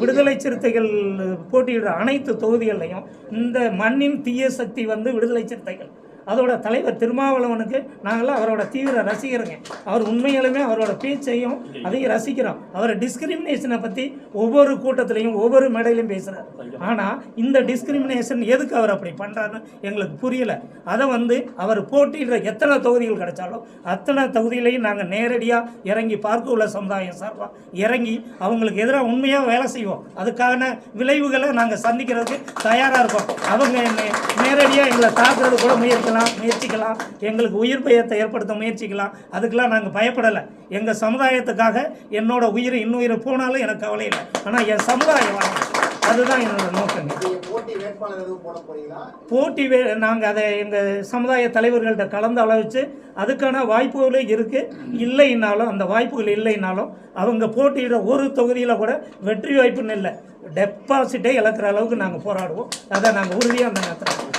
விடுதலை சிறுத்தைகள் போட்டியிடுற அனைத்து தொகுதிகளையும் இந்த மண்ணின் தீய சக்தி விடுதலை சிறுத்தைகள் அதோட தலைவர் திருமாவளவனுக்கு நாங்களாம் அவரோட தீவிர ரசிகருங்க. அவர் உண்மையாலுமே அவரோட பேச்சையும் அதையும் ரசிக்கிறோம். அவரை டிஸ்கிரிமினேஷனை பற்றி ஒவ்வொரு கூட்டத்திலையும் ஒவ்வொரு மேடையிலையும் பேசுகிறார். ஆனால் இந்த டிஸ்கிரிமினேஷன் எதுக்கு அவர் அப்படி பண்ணுறாருன்னு எங்களுக்கு புரியலை. அதை அவர் போட்டியிடுற எத்தனை தொகுதிகள் கிடைச்சாலும் அத்தனை தொகுதியிலையும் நாங்கள் நேரடியாக இறங்கி பார்க்க உள்ள சமுதாயம் சார்பாக இறங்கி அவங்களுக்கு எதிராக உண்மையாக வேலை செய்வோம். அதுக்கான விளைவுகளை நாங்கள் சந்திக்கிறதுக்கு தயாராக இருக்கோம். அவங்க நேரடியாக எங்களை தாக்குறது கூட முயற்சிக்கலாம், எங்களுக்கு உயிர் பயத்தை ஏற்படுத்த முயற்சிக்கலாம். அதுக்கெல்லாம் நாங்கள் பயப்படலை. எங்கள் சமுதாயத்துக்காக என்னோட உயிர் இன்னுயிர் போனாலும் எனக்கு கவலை இல்லை. ஆனால் என் சமுதாயம் அதுதான் என்னோட நோக்கங்க. போட்டி நாங்கள் அதை எங்கள் சமுதாய தலைவர்கள்ட்ட கலந்து ஆலோசித்து அதுக்கான வாய்ப்புகளும் இருக்குது. இல்லைன்னாலும் அந்த வாய்ப்புகள் இல்லைன்னாலும் அவங்க போட்டியிட ஒரு தொகுதியில் கூட வெற்றி வாய்ப்புன்னு இல்லை, டெபாசிட்டே இழக்கிற அளவுக்கு நாங்கள் போராடுவோம். அதை நாங்கள் உறுதியாக அந்த நேரத்தில்